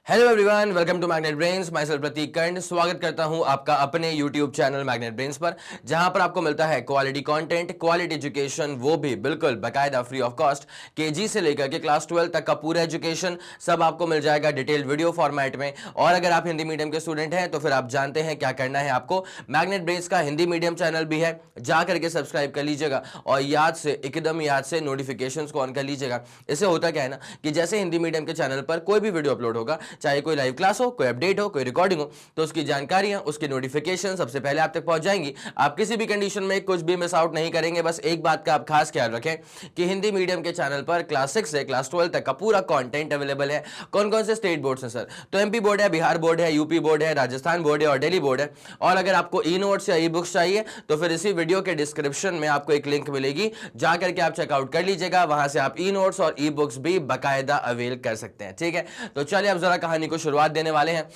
Hello everyone, welcome to magnet brains. Myself Prateek Karn स्वागत करता हूं आपका अपने यूट्यूब चैनल मैग्नेट ब्रेन्स पर, जहां पर आपको मिलता है क्वालिटी कंटेंट, क्वालिटी एजुकेशन, वो भी बिल्कुल बाकायदा फ्री ऑफ कॉस्ट। केजी से लेकर के क्लास 12 तक का पूरा एजुकेशन सब आपको मिल जाएगा डिटेल्ड वीडियो फॉर्मेट में। और अगर आप हिंदी मीडियम के स्टूडेंट हैं तो फिर आप जानते हैं क्या करना है आपको। मैग्नेट ब्रेन्स का हिंदी मीडियम चैनल भी है, जा करके सब्सक्राइब कर लीजिएगा और याद से, एकदम याद से नोटिफिकेशंस को ऑन कर लीजिएगा। इससे होता क्या है ना कि जैसे हिंदी मीडियम के चैनल पर कोई भी वीडियो अपलोड होगा, चाहे कोई लाइव क्लास हो, कोई अपडेट हो, कोई रिकॉर्डिंग हो, तो उसकी जानकारियां, उसकी नोटिफिकेशन सबसे पहले आप तक पहुंच जाएंगी। आप किसी भी कंडीशन में कुछ भी मिस आउट नहीं करेंगे। बस एक बात का आप खास ख्याल रखें कि हिंदी मीडियम के चैनल पर क्लास 6 से क्लास 12 तक का पूरा कंटेंट अवेलेबल है। कौन कौन से स्टेट बोर्ड हैं सर? तो एमपी बोर्ड है, बिहार बोर्ड है, यूपी बोर्ड है, राजस्थान बोर्ड है और दिल्ली बोर्ड है। और अगर आपको ई नोट्स या ई बुक्स चाहिए तो फिर इसी वीडियो के डिस्क्रिप्शन में आपको एक लिंक मिलेगी, जाकर के आप चेकआउट कर लीजिएगा। वहां से आप ई नोट्स और ई बुक्स भी बाकायदा अवेल कर सकते हैं। ठीक है, तो चलिए अब जरा कहानी को शुरुआत देने वाले हैं।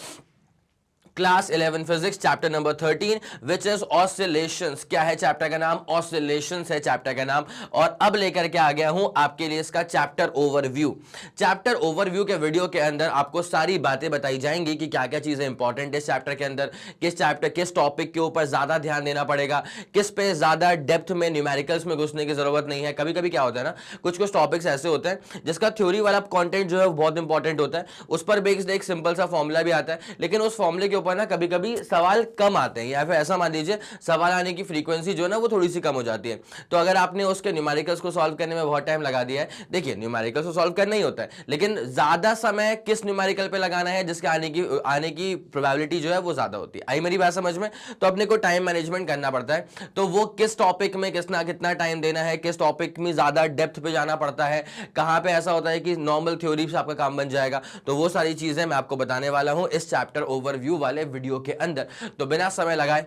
Class 11 physics chapter number 13 which is oscillations. क्या है चैप्टर का नाम? ऑसिलेशंस है चैप्टर का नाम। और अब लेकर के आ गया हूं आपके लिए इसका चैप्टर ओवरव्यू। चैप्टर ओवरव्यू के वीडियो के अंदर आपको सारी बातें बताई जाएंगी कि क्या क्या चीजें इंपॉर्टेंट है चैप्टर के अंदर, किस टॉपिक के ऊपर ज्यादा ध्यान देना पड़ेगा, किस पे ज्यादा डेप्थ में न्यूमेरिकल्स में घुसने की जरूरत नहीं है। कभी कभी क्या होता है ना, कुछ कुछ टॉपिक्स ऐसे होते हैं जिसका थ्योरी वाला कंटेंट जो है बहुत इंपॉर्टेंट होता है, उस पर बेस्ड एक सिंपल सा फॉर्मूला भी आता है, लेकिन उस फॉर्मूले के ऊपर ना कभी कभी सवाल कम आते हैं, या फिर ऐसा मान लीजिए सवाल आने की फ्रीक्वेंसी जो है ना वो थोड़ी सी कम हो जाती है। तो अगर आपने उसके न्यूमेरिकल्स को सॉल्व करने में बहुत टाइम लगा दिया है, देखिए न्यूमेरिकल्स को सॉल्व करना ही होता है, लेकिन ज्यादा समय किस न्यूमेरिकल पे लगाना है जिसके आने की प्रोबेबिलिटी जो है वो ज्यादा होती है। आई मेरी बात समझ में? तो अपने को टाइम मैनेजमेंट करना पड़ता है, तो वो किस टॉपिक में कितना टाइम देना है, किस टॉपिक में ज्यादा डेप्थ पे जाना पड़ता है, कहां पे ऐसा होता है कि नॉर्मल थ्योरी से आपका काम बन जाएगा, तो वो सारी चीजें मैं आपको बताने वाला हूं इस चैप्टर ओवरव्यू वाले वीडियो के अंदर। तो बिना समय लगाए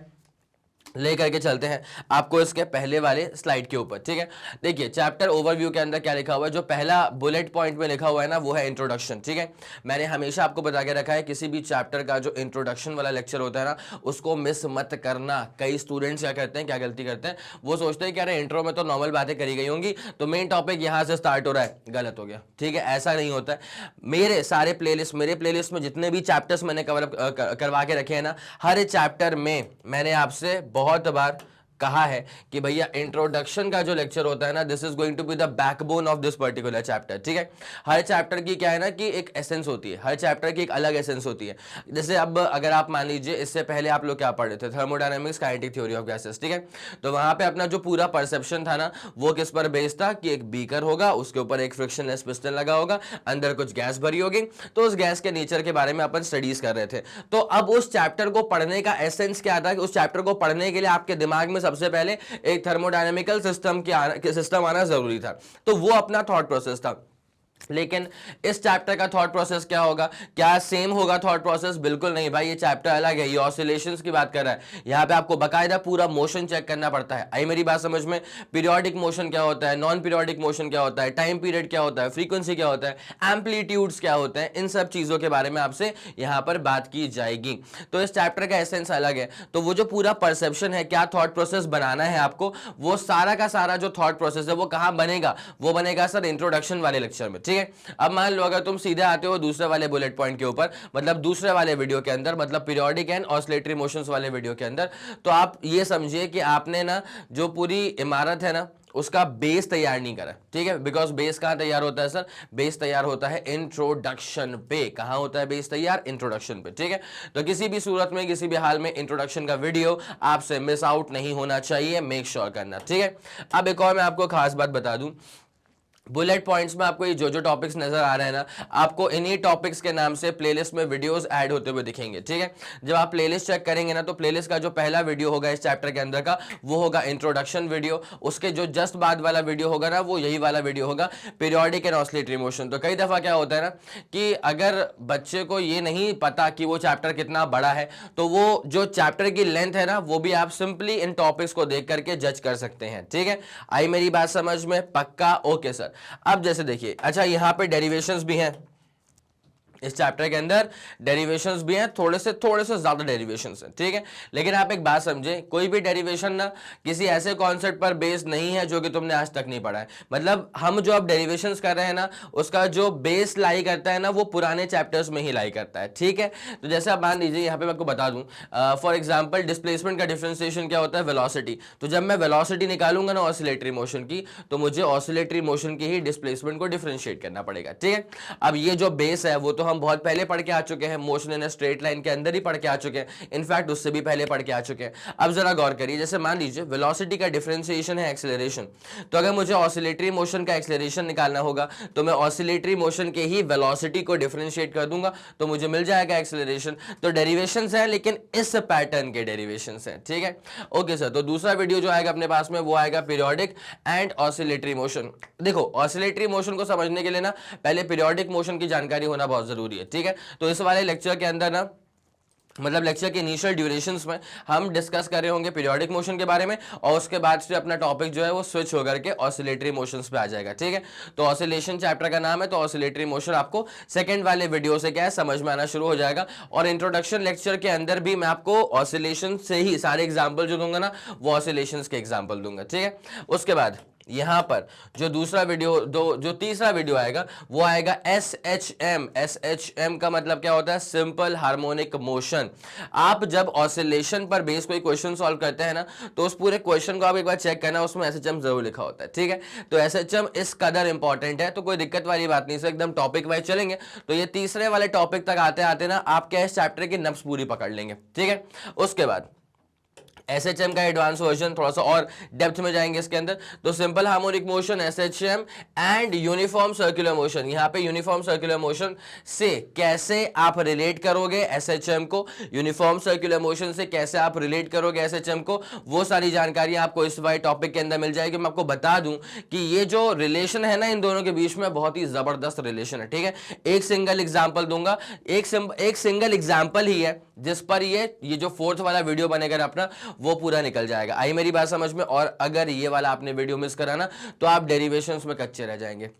लेकर के चलते हैं आपको इसके पहले वाले स्लाइड के ऊपर। ठीक है, देखिए चैप्टर ओवरव्यू के अंदर क्या लिखा हुआ है। जो पहला बुलेट पॉइंट में लिखा हुआ है ना वो है इंट्रोडक्शन। ठीक है, मैंने हमेशा आपको बता के रखा है किसी भी चैप्टर का जो इंट्रोडक्शन वाला लेक्चर होता है ना उसको मिस मत करना। कई स्टूडेंट्स क्या करते हैं, क्या गलती करते हैं, वो सोचते हैं कि अरे इंट्रो में तो नॉर्मल बातें करी गई होंगी तो मेन टॉपिक यहां से स्टार्ट हो रहा है, गलत हो गया। ठीक है, ऐसा नहीं होता है। मेरे प्लेलिस्ट में जितने भी चैप्टर्स मैंने कवर करवा के रखे हैं ना, हर चैप्टर में मैंने आपसे बहुत बार कहा है कि भैया इंट्रोडक्शन का जो लेक्चर होता है ना, this is going to be the backbone of this particular chapter. ठीक है, हर चैप्टर की क्या है ना कि एक एसेंस होती है, हर चैप्टर की एक अलग एसेंस होती है। जैसे अब अगर आप मान लीजिए इससे पहले आप लोग क्या पढ़ रहे थे, thermodynamics, kinetic theory of gases. ठीक है, तो वहां पे अपना जो पूरा परसेप्शन था ना वो किस पर बेस्ड था कि एक बीकर होगा, उसके ऊपर एक फ्रिक्शनलेस पिस्टन लगा होगा, अंदर कुछ गैस भरी होगी, तो उस गैस के नेचर के बारे में अपन स्टडीज कर रहे थे। तो अब उस चैप्टर को पढ़ने का एसेंस क्या था कि उस चैप्टर को पढ़ने के लिए आपके दिमाग में सबसे पहले एक थर्मोडायनेमिकल सिस्टम आना जरूरी था, तो वो अपना थॉट प्रोसेस था। लेकिन इस चैप्टर का थॉट प्रोसेस क्या होगा? क्या सेम होगा थॉट प्रोसेस? बिल्कुल नहीं भाई, ये चैप्टर अलग है, ये ऑसिलेशंस की बात कर रहा है। यहां पे आपको बकायदा पूरा मोशन चेक करना पड़ता है। आई मेरी बात समझ में? पीरियोडिक मोशन क्या होता है, नॉन पीरियोडिक मोशन क्या होता है, टाइम पीरियड क्या होता है, फ्रीक्वेंसी क्या होता है, एम्पलीट्यूड्स क्या होते हैं, इन सब चीजों के बारे में आपसे यहां पर बात की जाएगी। तो इस चैप्टर का एसेंस अलग है, तो वो जो पूरा परसेप्शन है, क्या थॉट प्रोसेस बनाना है आपको, वो सारा का सारा जो थॉट प्रोसेस है वो कहां बनेगा? वो बनेगा सर इंट्रोडक्शन वाले लेक्चर में। ठीक है, अब मान लो अगर तुम सीधे आते हो दूसरे वाले बुलेट पॉइंट के ऊपर, मतलब दूसरे वाले वीडियो के अंदर, मतलब पीरियोडिक एंड ऑसिलेटरी मोशंस वाले वीडियो के अंदर, तो आप ये समझिए कि आपने ना जो पूरी इमारत है ना उसका बेस तैयार नहीं करा। ठीक है, बिकॉज बेस कहां तैयार होता है सर? बेस तैयार होता है इंट्रोडक्शन पे। कहां होता है बेस तैयार? इंट्रोडक्शन पे। ठीक है, तो किसी भी सूरत में, किसी भी हाल में इंट्रोडक्शन का वीडियो आपसे मिस आउट नहीं होना चाहिए, मेक श्योर करना। ठीक है, अब एक और मैं आपको खास बात बता दूं, बुलेट पॉइंट्स में आपको ये जो जो टॉपिक्स नजर आ रहे हैं ना, आपको इन्हीं टॉपिक्स के नाम से प्लेलिस्ट में वीडियोस ऐड होते हुए दिखेंगे। ठीक है, जब आप प्लेलिस्ट चेक करेंगे ना तो प्लेलिस्ट का जो पहला वीडियो होगा इस चैप्टर के अंदर का वो होगा इंट्रोडक्शन वीडियो, उसके जो जस्ट बाद वाला वीडियो होगा ना वो यही वाला वीडियो होगा, पीरियोडिक एंड ऑसिलेटरी मोशन। तो कई दफा क्या होता है ना कि अगर बच्चे को ये नहीं पता कि वो चैप्टर कितना बड़ा है, तो वो जो चैप्टर की लेंथ है ना वो भी आप सिंपली इन टॉपिक्स को देख करके जज कर सकते हैं। ठीक है, आई मेरी बात समझ में? पक्का? Okay sir. अब जैसे देखिए, अच्छा यहां पे डेरिवेशंस भी हैं, इस चैप्टर के अंदर डेरिवेशंस भी हैं, थोड़े से ज्यादा डेरिवेशंस हैं, ठीक है। लेकिन आप एक बात समझे, कोई भी डेरिवेशन ना किसी ऐसे कॉन्सेप्ट पर बेस्ड नहीं है जो कि तुमने आज तक नहीं पढ़ा है। मतलब हम जो अब डेरिवेशंस कर रहे हैं ना, उसका जो बेस लाई करता है ना, वो पुराने चैप्टर्स में ही लाई करता है, ठीक है। तो जैसे आप मान लीजिए, यहाँ पे मैं आपको बता दूं, फॉर एग्जाम्पल डिस्प्लेसमेंट का डिफरेंशिएशन क्या होता है, वेलोसिटी। तो जब मैं वेलोसिटी निकालूंगा ना ऑसिलेटरी मोशन की, तो मुझे ऑसिलेटरी मोशन की ही डिस्प्लेसमेंट को डिफरेंशिएट करना पड़ेगा, ठीक है। अब ये जो बेस है वो तो हम बहुत पहले पढ़ के आ चुके हैं, मोशन इन स्ट्रेट लाइन के अंदर ही पढ़ के आ चुके हैं, इनफैक्ट उससे भी पहले पढ़ के आ चुके हैं। अब जरा गौर करिए, जैसे मान लीजिए वेलोसिटी का डिफरेंशिएशन है एक्सेलरेशन, तो अगर मुझे ऑसिलेटरी मोशन का एक्सेलरेशन निकालना होगा तो मैं ऑसिलेटरी मोशन के ही वेलोसिटी को डिफरेंशिएट कर दूंगा, तो मुझे मिल जाएगा एक्सेलरेशन। तो डेरिवेशंस हैं, लेकिन इस पैटर्न के डेरिवेशंस हैं, ठीक है। ओके सर, तो दूसरा वीडियो जो आएगा अपने पास में वो आएगा पीरियोडिक एंड ऑसिलेटरी मोशन। देखो ऑसिलेटरी मोशन को समझने के लिए ना पहले पीरियोडिक मोशन की जानकारी होना बहुत जरूरी है, ठीक है। तो इस वाले लेक्चर के अंदर ना, मतलब लेक्चर के इनिशियल ड्यूरेशंस में हम डिस्कस कर रहे होंगे पीरियोडिक मोशन के बारे में, और उसके बाद से अपना टॉपिक जो है वो स्विच होकर के ऑसिलेटरी मोशंस पे आ जाएगा, ठीक है। तो ऑसिलेशन चैप्टर का नाम है, तो ऑसिलेटरी मोशन आपको सेकंड वाले वीडियो से क्या है समझ में आना शुरू हो जाएगा। और इंट्रोडक्शन लेक्चर के अंदर भी मैं आपको ऑसिलेशन से ही सारे एग्जाम्पल जो दूंगा ना, वो ऑसिलेशन के एग्जाम्पल दूंगा, ठीक है। उसके बाद यहां पर जो दूसरा वीडियो जो तीसरा वीडियो आएगा वो आएगा SHM। SHM का मतलब क्या होता है, सिंपल हार्मोनिक मोशन। आप जब ऑसिलेशन पर बेस कोई क्वेश्चन सॉल्व करते हैं ना, तो उस पूरे क्वेश्चन को आप एक बार चेक करना, उसमें SHM जरूर लिखा होता है, ठीक है। तो SHM इस कदर इंपॉर्टेंट है, तो कोई दिक्कत वाली बात नहीं, एकदम टॉपिक वाइज चलेंगे। तो ये तीसरे वाले टॉपिक तक आते आते ना आप क्या इस चैप्टर की नब्ज पूरी पकड़ लेंगे, ठीक है। उसके बाद SHM का एडवांस वर्जन, थोड़ा सा और डेप्थ में जाएंगे इसके अंदर। तो simple harmonic motion SHM and uniform circular motion, यहाँ पे यूनिफॉर्म सर्कुलर मोशन से कैसे आप रिलेट करोगे SHM को, यूनिफॉर्म सर्कुलर मोशन से कैसे आप रिलेट करोगे SHM को, वो सारी जानकारी आपको इस वाले टॉपिक के अंदर मिल जाएगी। मैं आपको बता दूं कि ये जो रिलेशन है ना इन दोनों के बीच में, बहुत ही जबरदस्त रिलेशन है, ठीक है। एक सिंगल एग्जाम्पल दूंगा, एक सिंगल एग्जाम्पल ही है जिस पर ये जो फोर्थ वाला वीडियो बनेगा ना अपना, वो पूरा निकल जाएगा। आई मेरी बात समझ में? और अगर ये वाला आपने वीडियो मिस करा ना, तो आप डेरिवेशंस में कच्चे रह जाएंगे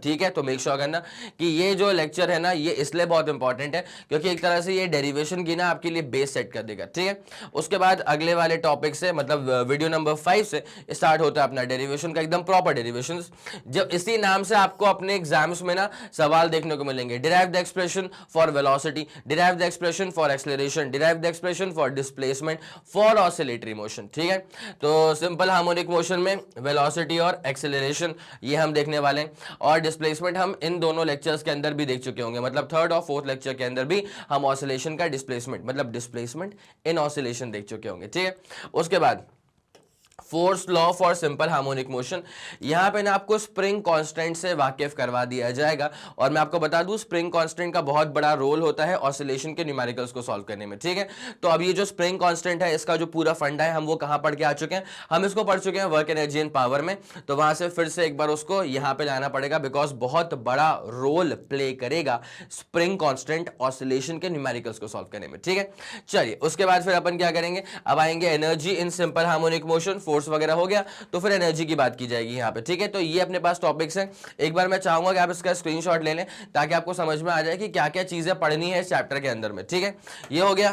ठीक है। तो मेक श्योर करना कि ये जो लेक्चर है ना, ये इसलिए बहुत इंपॉर्टेंट है क्योंकि एक तरह से ये डेरिवेशन की ना आपके लिए बेस सेट कर देगा, ठीक है। उसके बाद अगले वाले टॉपिक से, मतलब वीडियो नंबर 5 से स्टार्ट होता है अपना डेरिवेशन का एकदम प्रॉपर डेरिवेशन। जब इसी नाम से आपको अपने एग्जाम्स में ना सवाल देखने को मिलेंगे, derive the expression for velocity, derive the expression for acceleration, derive the expression for displacement, for oscillatory motion, ठीक है। तो सिंपल हार्मोनिक मोशन में वेलोसिटी और एक्सेलरेशन ये हम देखने वाले हैं, और डिस्प्लेसमेंट हम इन दोनों लेक्चर्स के अंदर भी देख चुके होंगे, मतलब थर्ड और फोर्थ लेक्चर के अंदर भी हम ऑसिलेशन का डिस्प्लेसमेंट, मतलब डिस्प्लेसमेंट इन ऑसिलेशन देख चुके होंगे, ठीक है। उसके बाद force law for simple harmonic motion, यहां पे ना आपको स्प्रिंग कांस्टेंट से वाकिफ करवा दिया जाएगा। और मैं आपको बता दूं स्प्रिंग कांस्टेंट का बहुत बड़ा रोल होता है ऑसिलेशन के न्यूमेरिकल्स को सॉल्व करने में, ठीक है। तो अब ये जो स्प्रिंग कांस्टेंट है, इसका जो पूरा फंडा है, हम वो कहां पढ़ के आ चुके हैं, हम इसको पढ़ चुके हैं वर्क एनर्जी एंड पावर में। तो वहां से फिर से एक बार उसको यहां पे लाना पड़ेगा, बिकॉज बहुत बड़ा रोल प्ले करेगा स्प्रिंग कांस्टेंट ऑसिलेशन के न्यूमेरिकल्स को सॉल्व करने में, ठीक है। चलिए उसके बाद फिर अपन क्या करेंगे, अब आएंगे energy in simple harmonic motion, force वगैरह हो गया, तो फिर एनर्जी की बात की जाएगी यहाँ पे, ठीक है। तो ये अपने पास टॉपिक्स हैं। एक बार मैं चाहूंगा कि आप इसका स्क्रीनशॉट ले लें ताकि आपको समझ में आ जाए कि क्या क्या चीजें पढ़नी है इस चैप्टर के अंदर में, ठीक है। ये हो गया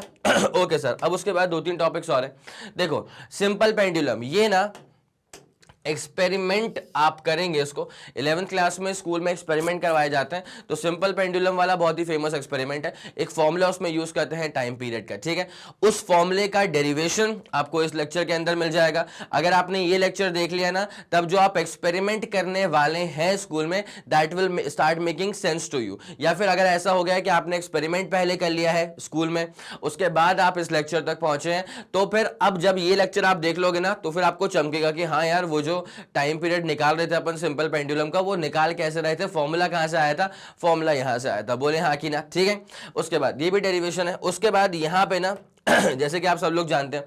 ओके सर। अब उसके बाद 2-3 टॉपिक्स और हैं। देखो सिंपल पेंडुलम, ये ना एक्सपेरिमेंट आप करेंगे इसको, 11th क्लास में स्कूल में एक्सपेरिमेंट करवाए जाते हैं। तो सिंपल पेंडुलम वाला बहुत ही फेमस एक्सपेरिमेंट है, एक फॉर्मूला उसमें यूज करते हैं टाइम पीरियड का, ठीक है। उस फॉर्मूले का डेरिवेशन आपको इस लेक्चर के अंदर मिल जाएगा। अगर आपने ये लेक्चर देख लिया ना, तब जो आप एक्सपेरिमेंट करने वाले हैं स्कूल में, that will start making sense to you. या फिर अगर ऐसा हो गया है कि आपने एक्सपेरिमेंट पहले कर लिया है स्कूल में, उसके बाद आप इस लेक्चर तक पहुंचे हैं, तो फिर अब जब ये लेक्चर आप देख लोगे ना, तो फिर आपको चमकेगा कि हाँ यार, वो जो टाइम पीरियड निकाल रहे थे अपन सिंपल पेंडुलम का, वो निकाल कैसे रहे थे, फॉर्मूला कहां से आया था, फॉर्मूला यहां से आया था, बोले हाँ कि ना, ठीक है। उसके बाद ये भी डेरिवेशन है। उसके बाद यहां पे ना जैसे कि आप सब लोग जानते हैं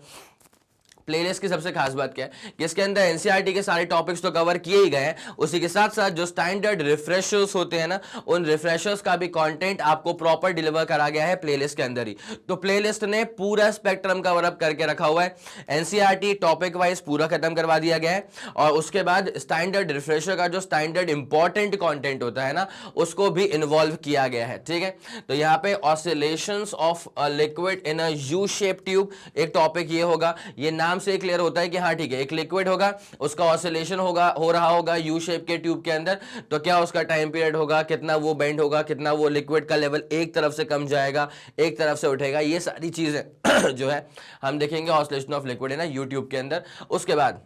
प्लेलिस्ट की सबसे खास बात क्या है कि इसके अंदर एनसीईआरटी के सारे टॉपिक्स तो कवर किए ही गए हैं, उसी के साथ साथ जो स्टैंडर्ड रिफ्रेशर्स होते हैं ना, उन रिफ्रेशर्स का भी कंटेंट आपको प्रॉपर डिलीवर करा गया है प्लेलिस्ट के अंदर ही। तो प्लेलिस्ट ने पूरा स्पेक्ट्रम कवर अप करके रखा हुआ है, एनसीईआरटी टॉपिक वाइज पूरा खत्म करवा दिया गया है, और उसके बाद स्टैंडर्ड रिफ्रेशर का जो स्टैंडर्ड इंपॉर्टेंट कंटेंट होता है ना, उसको भी इन्वॉल्व किया गया है। ठीक है, तो यहाँ पे oscillations of a liquid in a U shape tube एक टॉपिक ये होगा। ये नाम से क्लियर होता है कि हाँ ठीक है, एक लिक्विड होगा, उसका ऑसिलेशन होगा, हो रहा होगा यू शेप के ट्यूब के अंदर, तो क्या उसका टाइम पीरियड होगा, कितना वो बेंड होगा, कितना वो लिक्विड का लेवल एक तरफ से कम जाएगा, एक तरफ से उठेगा, ये सारी चीजें जो है हम देखेंगे ऑसिलेशन ऑफ लिक्विड है ना यूट्यूब के अंदर। उसके बाद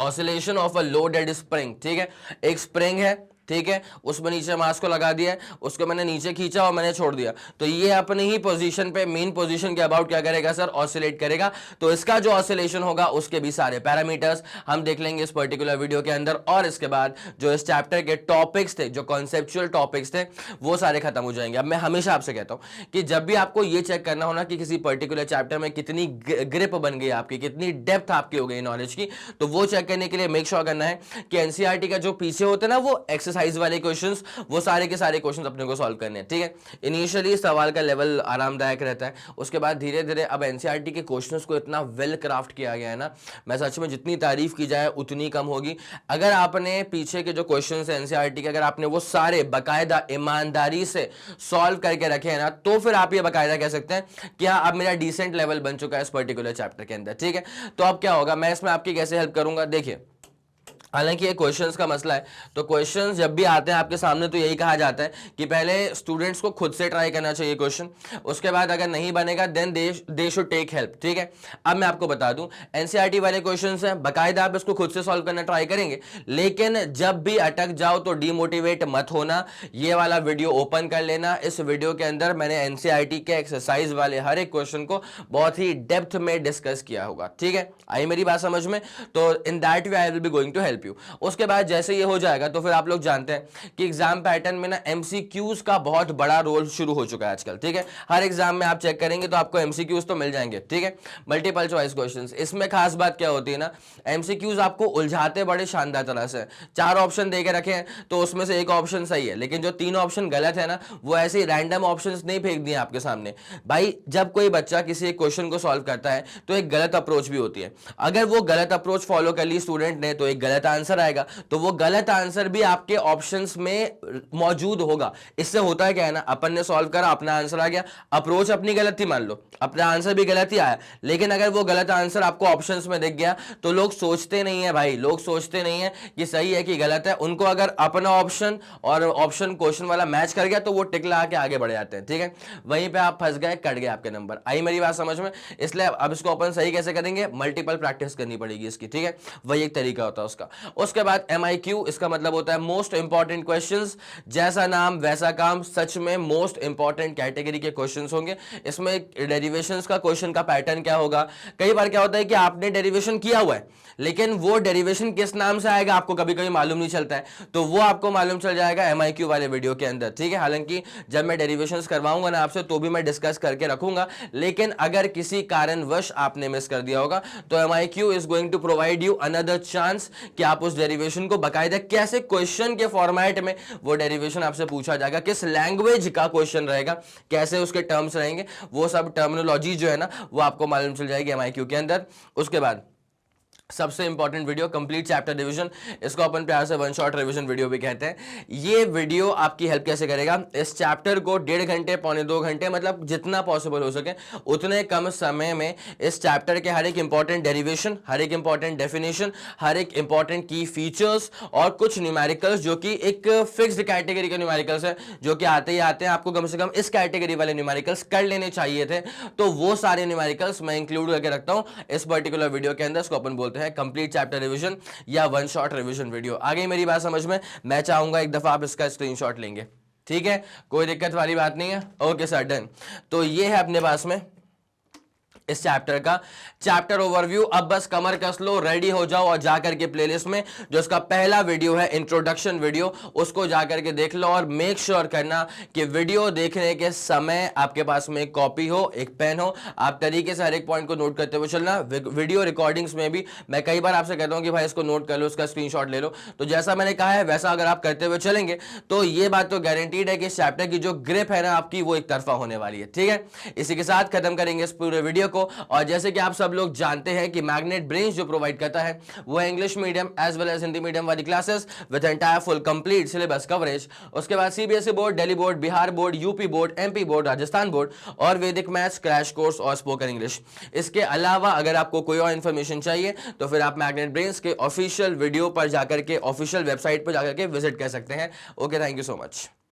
oscillation of a loaded spring, ठीक है, एक स्प्रिंग है, ठीक है, उसमें नीचे मास को लगा दिया है, उसको मैंने नीचे खींचा और मैंने छोड़ दिया, तो ये अपनी ही पोजीशन पे, मेन पोजीशन के अबाउट क्या करेगा सर, ऑसिलेट करेगा। तो इसका जो ऑसिलेशन होगा उसके भी सारे पैरामीटर्स हम देख लेंगे इस पर्टिकुलर वीडियो के अंदर। और इसके बाद जो इस चैप्टर के टॉपिक्स थे, जो कॉन्सेप्चुअल टॉपिक्स थे, वो सारे खत्म हो जाएंगे। अब मैं हमेशा आपसे कहता हूं कि जब भी आपको ये चेक करना हो ना कि किसी पर्टिकुलर चैप्टर में कितनी ग्रिप बन गई आपकी, कितनी डेप्थ आपकी हो गई नॉलेज की, तो वो चेक करने के लिए मेक श्योर करना है कि एनसीईआरटी का जो पीछे होता है ना वो एक्सरसाइज वाले क्वेश्चंस, वो सारे के सारे क्वेश्चंस अपने को सॉल्व करने हैं। ठीक है, इनिशियली सवाल का लेवल आरामदायक रहता है, उसके बाद धीरे धीरे अब एनसीईआरटी के क्वेश्चंस को इतना वेल क्राफ्ट किया गया है ना, मैं सच में जितनी तारीफ की जाए उतनी कम होगी। अगर आपने पीछे के जो क्वेश्चंस हैं एनसीईआरटी के, अगर आपने वो सारे बकायदा ईमानदारी से सॉल्व करके रखे हैं ना, तो फिर आप ये बकायदा कह सकते हैं कि हाँ अब मेरा डिसेंट लेवल बन चुका है इस पर्टिकुलर चैप्टर के अंदर। ठीक है, तो अब क्या होगा, मैं इसमें आपकी कैसे हेल्प करूंगा, देखिए हालांकि ये क्वेश्चंस का मसला है, तो क्वेश्चंस जब भी आते हैं आपके सामने तो यही कहा जाता है कि पहले स्टूडेंट्स को खुद से ट्राई करना चाहिए क्वेश्चन, उसके बाद अगर नहीं बनेगा then they should take help. ठीक है, अब मैं आपको बता दूं एनसीईआरटी वाले क्वेश्चंस हैं, बकायदा आप इसको खुद से सॉल्व करना ट्राई करेंगे, लेकिन जब भी अटक जाओ तो डीमोटिवेट मत होना, ये वाला वीडियो ओपन कर लेना। इस वीडियो के अंदर मैंने एनसीईआरटी के एक्सरसाइज वाले हर एक क्वेश्चन को बहुत ही डेप्थ में डिस्कस किया होगा। ठीक है, आई मेरी बात समझ में, तो in that way I will be going to help you. उसके बाद जैसे ये हो जाएगा तो फिर आप लोग जानते हैं कि एग्जाम पैटर्न में ना एमसीक्यूज का बहुत बड़ा रोल शुरू हो चुका है आजकल। ठीक है, हर एग्जाम में आप चेक करेंगे तो आपको एमसीक्यूज तो मिल जाएंगे। ठीक है, मल्टीपल चॉइस क्वेश्चंस, इसमें खास बात क्या होती है ना, एमसीक्यूज आपको उलझाते बड़े शानदार तरह से। 4 ऑप्शन दे के रखे हैं तो उसमें से एक ऑप्शन सही है, लेकिन जो 3 ऑप्शन गलत है ना, वो ऐसे ही रैंडम ऑप्शन नहीं फेंक दिए आपके सामने। भाई जब कोई बच्चा किसी एक क्वेश्चन को सॉल्व करता है तो एक गलत अप्रोच भी होती है, अगर वो गलत अप्रोच फॉलो कर ली स्टूडेंट ने तो एक गलत आंसर आएगा, तो वो गलत आंसर भी आपके ऑप्शंस में मौजूद होगा। इससे होता है क्या है ना, अपन ने सॉल्व करा, अपना आंसर आ गया, अप्रोच अपनी गलत थी, मान लो अपना आंसर भी गलत ही आया, लेकिन अगर वो गलत आंसर आपको ऑप्शंस में दिख गया तो लोग सोचते नहीं है भाई, लोग सोचते नहीं है कि सही है कि गलत है, उनको अगर अपना ऑप्शन और ऑप्शन क्वेश्चन वाला मैच कर गया तो वो टिक लगा के आगे बढ़ जाते हैं। ठीक है, वहीं पे आप फंस गए, कट गए आपके नंबर। आई मेरी बात समझ में, इसलिए अब इसको अपन सही कैसे करेंगे, मल्टीपल प्रैक्टिस करनी पड़ेगी इसकी। ठीक है, वही एक तरीका होता है उसका। उसके बाद MIQ, इसका मतलब होता है मोस्ट इंपॉर्टेंट क्वेश्चंस, जैसा नाम वैसा काम, सच में मोस्ट इंपॉर्टेंट कैटेगरी के क्वेश्चंस होंगे। इसमें डेरिवेशंस का क्वेश्चन का पैटर्न क्या होगा, कई बार क्या होता है कि आपने डेरिवेशन किया हुआ है लेकिन वो डेरिवेशन किस नाम से आएगा आपको कभी कभी मालूम नहीं चलता है, तो वो आपको मालूम चल जाएगा MIQ वाले वीडियो के अंदर। ठीक है, हालांकि जब मैं डेरिवेशंस करवाऊंगा ना आपसे तो भी मैं डिस्कस करके रखूंगा, लेकिन अगर किसी कारणवश आपने मिस कर दिया होगा तो MIQ is going to provide you another chance कि आप उस डेरिवेशन को बकायदा कैसे क्वेश्चन के फॉर्मेट में वो डेरिवेशन आपसे पूछा जाएगा, किस लैंग्वेज का क्वेश्चन रहेगा, कैसे उसके टर्म्स रहेंगे, वो सब टर्मिनोलॉजी जो है ना वो आपको मालूम चल जाएगी MIQ के अंदर। उसके बाद सबसे important video complete chapter revision, इसको अपन प्यार से वन शॉट रिवीजन वीडियो भी कहते हैं। ये वीडियो आपकी हेल्प कैसे करेगा, इस चैप्टर को 1.5 घंटे पौने 2 घंटे, मतलब जितना पॉसिबल हो सके उतने कम समय में इस चैप्टर के हर एक इंपॉर्टेंट डेरिवेशन, हर एक इंपॉर्टेंट डेफिनेशन, हर एक इंपॉर्टेंट की फीचर्स और कुछ न्यूमेरिकल्स जो कि एक फिक्स्ड कैटेगरी के न्यूमेरिकल्स है जो कि आते ही आते हैं, आपको कम से कम इस कैटेगरी वाले न्यूमेरिकल्स कर लेने चाहिए थे, तो वो सारे न्यूमेरिकल्स मैं इंक्लूड करके रखता हूं इस पर्टिकुलर वीडियो के अंदर। इसको अपन बोलते हैं कंप्लीट चैप्टर रिवीजन या वन शॉट रिवीजन वीडियो। आ गई मेरी बात समझ में, मैं चाहूंगा एक दफा आप इसका स्क्रीनशॉट लेंगे। ठीक है, कोई दिक्कत वाली बात नहीं है, ओके सर डन। तो ये है अपने पास में इस चैप्टर का चैप्टर ओवरव्यू। अब बस कमर कस लो, रेडी हो जाओ और जाकर के प्लेलिस्ट में जो इसका पहला वीडियो है इंट्रोडक्शन वीडियो, उसको जाकर के देख लो और मेक श्योर करना कि वीडियो देखने के समय आपके पास में एक कॉपी हो, एक पेन हो, आप तरीके से हर एक पॉइंट को नोट करते हुए चलना। वीडियो रिकॉर्डिंग्स में भी मैं कई बार आपसे कहता हूं कि भाई इसको नोट कर लो, इसका स्क्रीनशॉट ले लो, तो जैसा मैंने कहा है वैसा अगर आप करते हुए चलेंगे तो ये बात तो गारंटीड है कि इस चैप्टर की जो ग्रिप है ना आपकी, वो एक तरफा होने वाली है। ठीक है, इसी के साथ खत्म करेंगे इस पूरे वीडियो को। और जैसे कि आप सब लोग जानते हैं कि मैग्नेट ब्रेन्स जो प्रोवाइड करता है वो है English medium as well as Hindi medium वाली classes with entire full complete syllabus coverage. उसके बाद CBSE board, Delhi board, Bihar board, UP board, MP board, Rajasthan board और वैदिक मैथ्स क्रैश कोर्स और स्पोकन इंग्लिश। इसके अलावा अगर आपको कोई और इंफॉर्मेशन चाहिए तो फिर आप मैग्नेट ब्रेन्स के ऑफिशियल वीडियो पर जाकर के, ऑफिशियल वेबसाइट पर जाकर के विजिट कर सकते हैं। Okay, thank you so much.